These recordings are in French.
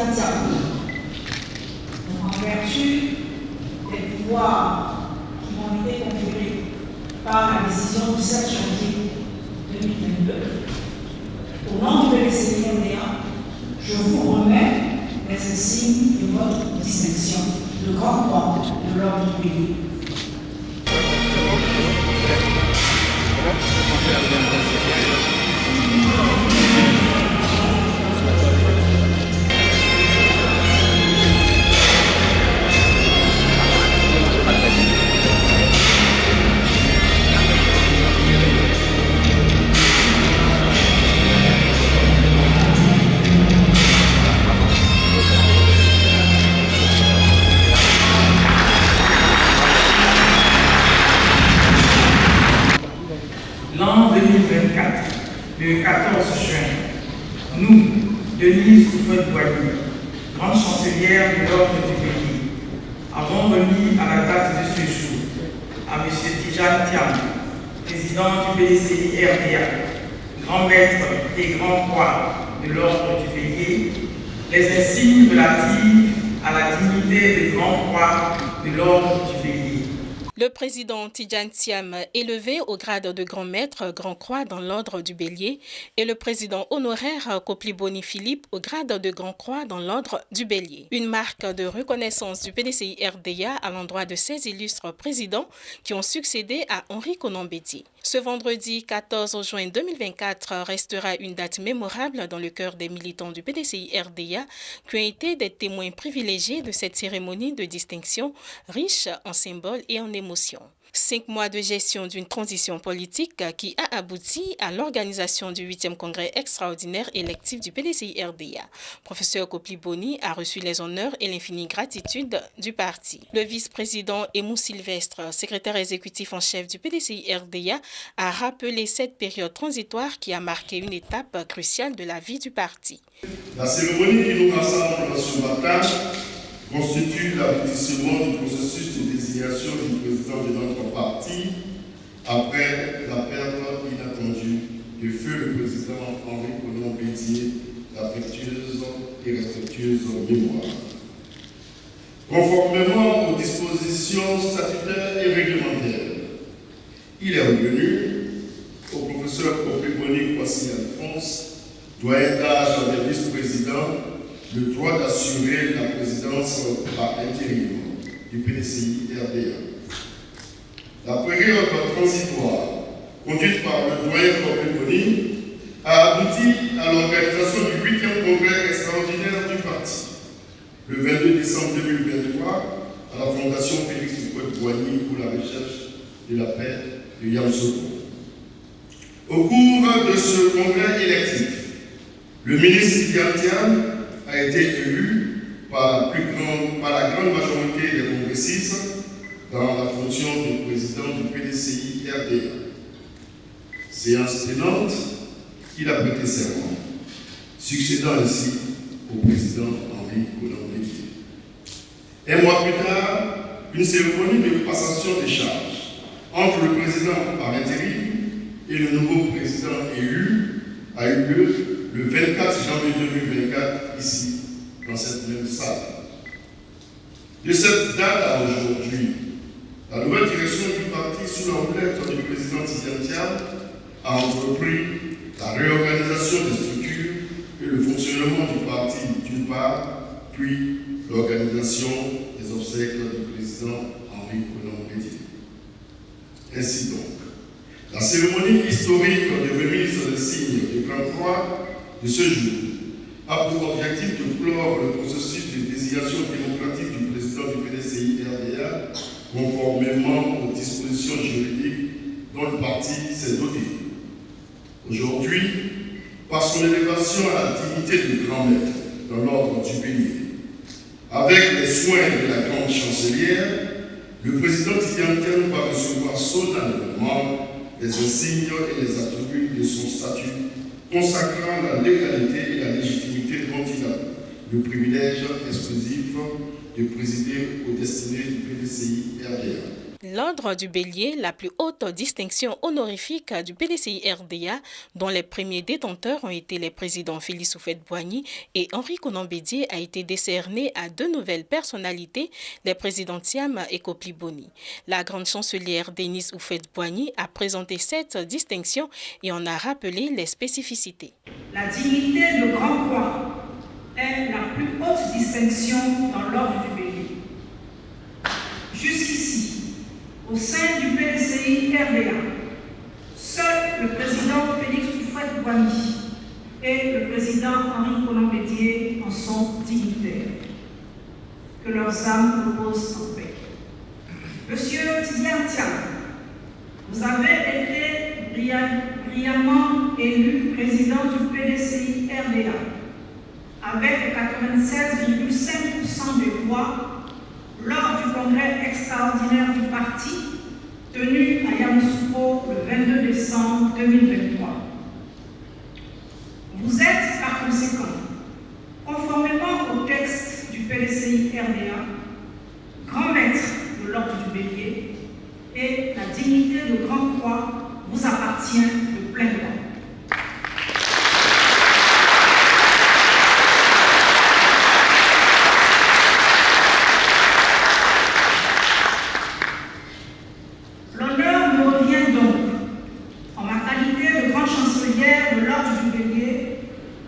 Tidiane. En vertu des pouvoirs qui m'ont été conférés par la décision du 7 janvier 2022, au nom du PDCI-RDA, je vous remets les insignes de votre distinction de grand croix de l'ordre du pays. L'an 2024, le 14 juin, nous, Denise Houphouët-Boigny, grande chancelière de l'ordre du pays, avons remis à la date de ce jour à M. Tidjane Thiam, président du PDCI-RDA, grand maître et grand croix de l'ordre du pays, les insignes relatives à la dignité de grand croix de l'ordre du pays. Le président Tidjane Thiam, élevé au grade de grand maître, grand croix dans l'ordre du Bélier, et le président honoraire Kopliboni Philippe au grade de grand croix dans l'ordre du Bélier. Une marque de reconnaissance du PDCI-RDA à l'endroit de ces illustres présidents qui ont succédé à Henri Konan Bédié. Ce vendredi 14 juin 2024 restera une date mémorable dans le cœur des militants du PDCI-RDA qui ont été des témoins privilégiés de cette cérémonie de distinction riche en symboles et en émotions. 5 mois de gestion d'une transition politique qui a abouti à l'organisation du 8e congrès extraordinaire électif du PDCI-RDA. Professeur Kopliboni a reçu les honneurs et l'infinie gratitude du parti. Le vice-président Emou Sylvestre, secrétaire exécutif en chef du PDCI-RDA, a rappelé cette période transitoire qui a marqué une étape cruciale de la vie du parti. La cérémonie qui nous rassemble ce matin constitue l'aboutissement du processus de désignation du président de notre parti après la perte inattendue de feu le président Henri Konan Bédié, d'affectueuse et respectueuse mémoire. Conformément aux dispositions statutaires et réglementaires, il est revenu au professeur Kopliboni Alphonse, doyen d'âge des vice-présidents, le droit d'assurer la présidence par intérim du PDCI-RDA. La période transitoire, conduite par le doyen Kopliboni, a abouti à l'organisation du 8e congrès extraordinaire du parti, le 22 décembre 2023, à la Fondation Félix Houphouët-Boigny pour la recherche de la paix de Yamoussoukro. Au cours de ce congrès électif, le ministre Tidjane Thiam a été élu par la grande majorité des congressistes dans la fonction de président du PDCI-RDA. Séance tenante, il a prêté serment, succédant ainsi au président Henri Konan Bédié. Un mois plus tard, une cérémonie de passation des charges entre le président par intérim et le nouveau président élu a eu lieu le 24 janvier 2024, ici, dans cette même salle. De cette date à aujourd'hui, la nouvelle direction du parti, sous l'emblème du président Tidjane Thiam, a entrepris la réorganisation des structures et le fonctionnement du parti d'une part, puis l'organisation des obsèques du président Henri Konan Bédié. Ainsi donc, la cérémonie historique de remise des signes de Grand Croix de ce jour a pour objectif de clore le processus de désignation démocratique du président du PDCI-RDA conformément aux dispositions juridiques dont le parti s'est doté. Aujourd'hui, par son élévation à la dignité de grand maître dans l'ordre du Bélier, avec les soins de la grande chancelière, le président Tidjane Thiam va recevoir solennellement les insignes et les attributs de son statut, consacrant la légalité et la légitimité dont il a le privilège exclusif de présider aux destinées du PDCI-RDA. L'Ordre du Bélier, la plus haute distinction honorifique du PDCI-RDA, dont les premiers détenteurs ont été les présidents Félix Houphouët-Boigny et Henri Konan Bédié, a été décerné à deux nouvelles personnalités, les présidents Thiam et Kopli Boni. La grande chancelière Denise Houphouët-Boigny a présenté cette distinction et en a rappelé les spécificités. La dignité de Grand Croix est la plus haute distinction dans l'Ordre du Bélier. Jusqu'ici, au sein du PDCI-RDA, seul le président Félix Houphouët-Boigny et le président Henri Konan Bédié en sont dignitaires. Que leurs âmes reposent en paix. Monsieur Tidjane Thiam, vous avez été brillamment élu président du PDCI-RDA avec 96,5% des voix lors du congrès extraordinaire du parti tenu à Yamoussoukro le 22 décembre 2023. Vous êtes par conséquent, conformément au texte du PDCI-RDA, grand maître de l'Ordre du Bélier et la dignité de Grand Croix vous appartient de plein droit.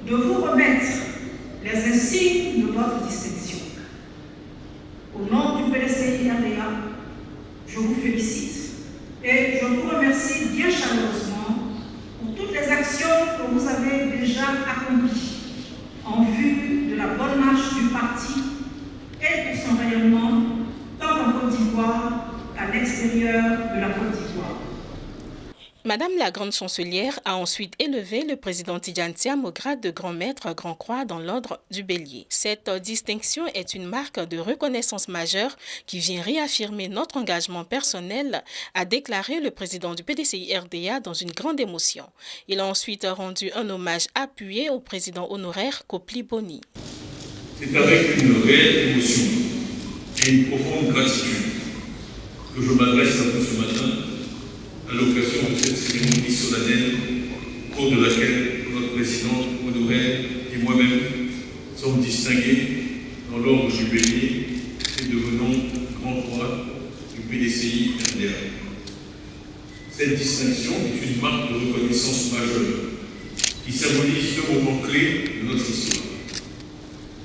De vous remettre les insignes de votre distinction. Au nom du PDCI-RDA, je vous félicite et je vous remercie bien chaleureusement pour toutes les actions que vous avez déjà accomplies en vue de la bonne marche du parti et pour son rayonnement tant en Côte d'Ivoire qu'à l'extérieur de la Côte d'Ivoire. Madame la grande chancelière a ensuite élevé le président Tidjane Thiam au grade de grand maître Grand Croix dans l'Ordre du Bélier. Cette distinction est une marque de reconnaissance majeure qui vient réaffirmer notre engagement personnel, a déclaré le président du PDCI-RDA dans une grande émotion. Il a ensuite rendu un hommage appuyé au président honoraire Kopli Boni. C'est avec une réelle émotion et une profonde gratitude que je m'adresse à vous ce matin à l'occasion de cette cérémonie solennelle, au cours de laquelle notre président honoraire et moi-même sommes distingués dans l'Ordre du Bélier et devenons Grand Croix du PDCI-RDA. Cette distinction est une marque de reconnaissance majeure qui symbolise deux moments clés de notre histoire.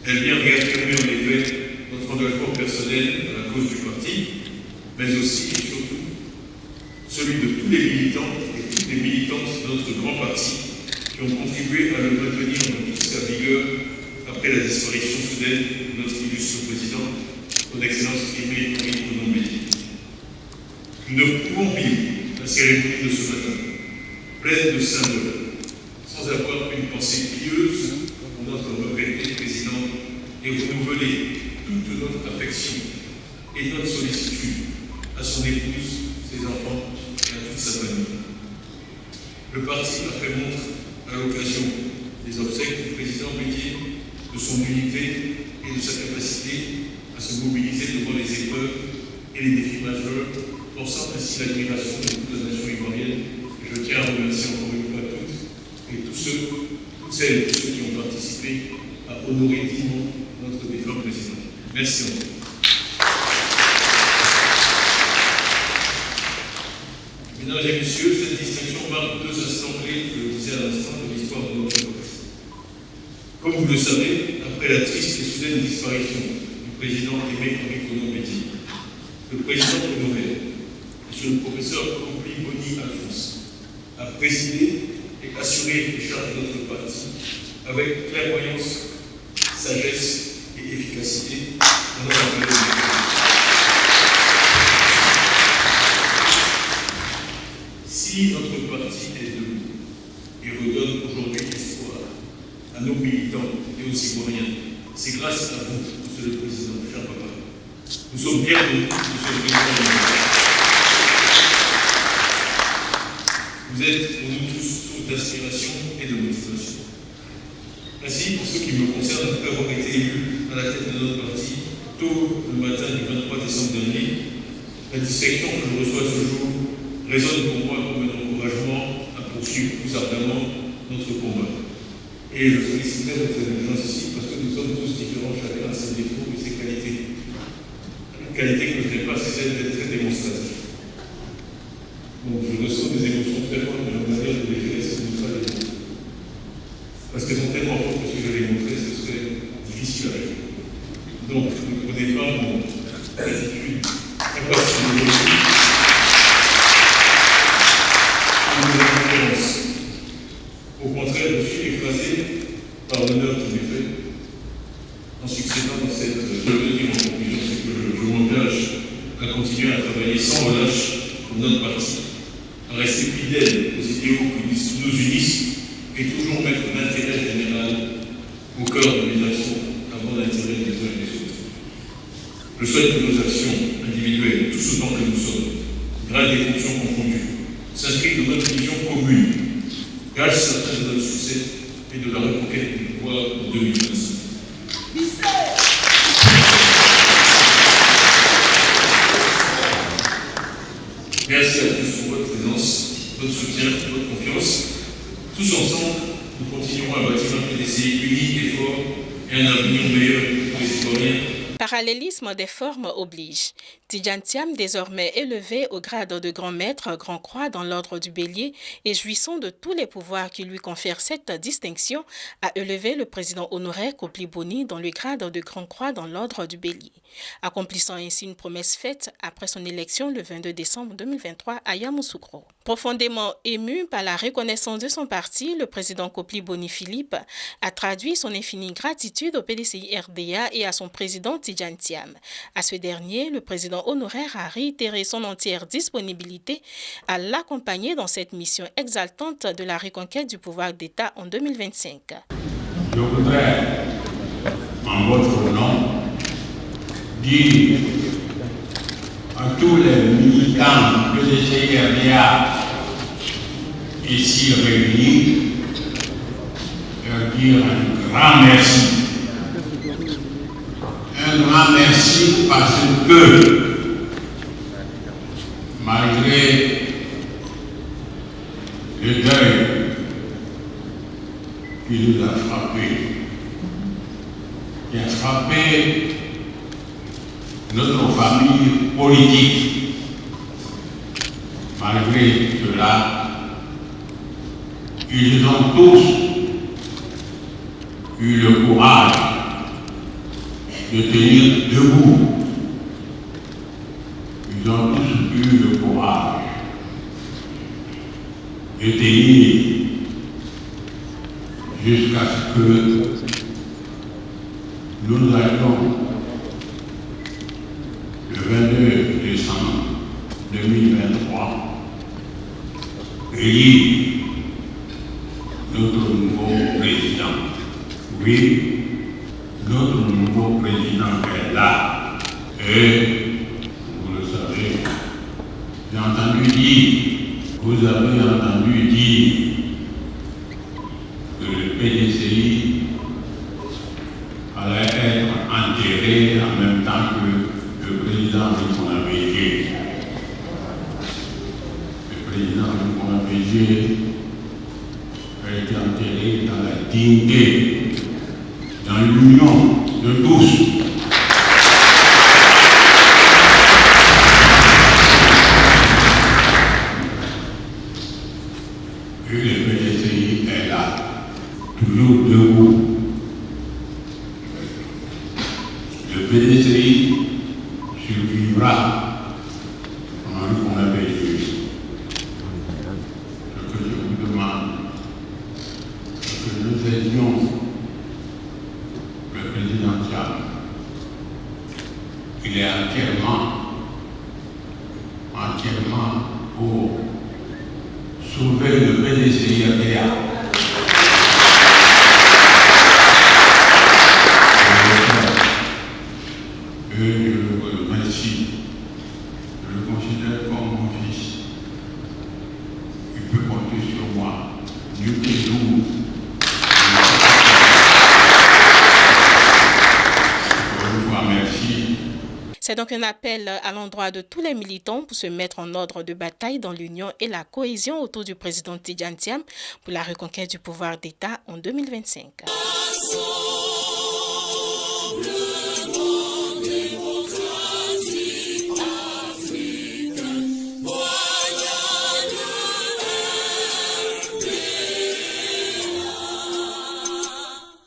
Elle vient réaffirmer en effet notre engagement personnel à la cause du parti, mais aussi et surtout celui de tous les militants et toutes les militantes de notre grand parti qui ont contribué à le maintenir dans toute sa vigueur après la disparition soudaine de notre illustre président, son Excellence Aimé Henri Konan Bédié. Nous ne pouvons vivre la cérémonie de ce matin, pleine de symboles, sans avoir une pensée pieuse pour notre regretté président et renouveler toute notre affection et notre sollicitude à son épouse, ses enfants et à toute sa famille. Le parti a fait montre, à l'occasion des obsèques du président Bédié, de son unité et de sa capacité à se mobiliser devant les épreuves et les défis majeurs, forçant ainsi l'admiration de toute la nation ivoirienne. Et je tiens à remercier encore une fois toutes et tous ceux, toutes celles et tous ceux qui ont participé à honorer dignement notre défunt président. Merci encore. Mesdames et messieurs, cette distinction marque deux instants clés, je le disais à l'instant, de l'histoire de notre parti. Comme vous le savez, après la triste et soudaine disparition du président Aimé Henri Konan Bédié, le président honoraire, M. le professeur Kopli Boni Alphonse, a présidé et assuré les charges de notre parti avec clairvoyance, sagesse et efficacité pendant la période de Si notre parti est debout et redonne aujourd'hui espoir à nos militants et aux Ivoiriens, c'est grâce à vous, Monsieur le Président, cher papa. Nous sommes fiers de vous, Monsieur le Président. Vous êtes pour nous tous source d'inspiration et de motivation. Ainsi, pour ce qui me concerne, après avoir été élu à la tête de notre parti tôt le matin du 23 décembre dernier, La distinction que je reçois ce jour résonne pour moi comme un encouragement à poursuivre plus ardemment notre combat. Et je solliciterai votre indulgence ici parce que nous sommes tous différents, chacun a ses défauts et ses qualités. Une qualité que je n'ai pas, c'est celle d'être très démonstratif. Donc je ressens des émotions très fortes, mais la manière de les gérer, c'est de ne pas les montrer. Parce qu'elles sont tellement fortes que si je les montrais, ce serait difficile à gérer. Donc, ne prenez pas mon attitude impassible comme une indifférence. Au contraire, je suis écrasé par l'honneur qui m'est fait en succédant dans cette. Je veux dire en conclusion, c'est que je m'engage à continuer à travailler sans relâche pour notre parti, à rester fidèle aux idéaux qui nous unissent et toujours mettre l'intérêt général au cœur de mes actions avant l'intérêt des uns et des autres. Je souhaite que nos actions individuelles, tous autant que nous sommes, grâce des fonctions confondues, s'inscrivent dans notre vision commune, gage certain de notre succès et de la reconquête du pouvoir en 2025. Merci à tous pour votre présence, votre soutien, votre confiance. Tous ensemble, nous continuerons à bâtir un PDC uni et fort et un avenir meilleur pour les citoyens. Parallélisme des formes oblige. Tidjane Thiam, désormais élevé au grade de grand maître, grand croix dans l'ordre du Bélier et jouissant de tous les pouvoirs qui lui confèrent cette distinction, a élevé le président honoraire Kopli Boni dans le grade de grand croix dans l'ordre du Bélier, accomplissant ainsi une promesse faite après son élection le 22 décembre 2023 à Yamoussoukro. Profondément ému par la reconnaissance de son parti, le président Kopli Boni Philippe a traduit son infinie gratitude au PDCI RDA et à son président Tidjane Thiam. À ce dernier, le président honoraire a réitéré son entière disponibilité à l'accompagner dans cette mission exaltante de la reconquête du pouvoir d'État en 2025. Je voudrais, en votre nom, dire à tous les militants de l'ECRDA ici réunis, leur dire un grand merci. Un grand merci parce que, malgré le deuil qui nous a frappés, qui a frappé notre famille politique, malgré cela, ils ont tous eu le courage de tenir debout. Ils ont tous eu le courage de tenir jusqu'à ce que nous allions le 22 décembre 2023 élire notre nouveau président. Oui, notre nouveau président est là. Et, vous le savez, j'ai entendu dire, vous avez entendu dire que le PDCI allait être enterré en même temps que le président Nicolas Bédié. Le président Nicolas Bédié a été enterré dans la dignité, dans l'union de tous. Et le PDCI est là, toujours debout. Le PDCI survivra comme on l'avait dit. Ce que je vous demande, c'est que nous aidions le président Thiam. Il est entièrement pour sauver le PDCI RDA. Je le remercie. Je le considère comme mon fils. Il peut compter sur moi. Dieu qui nous. C'est donc un appel à l'endroit de tous les militants pour se mettre en ordre de bataille dans l'union et la cohésion autour du président Tidjane Thiam pour la reconquête du pouvoir d'État en 2025.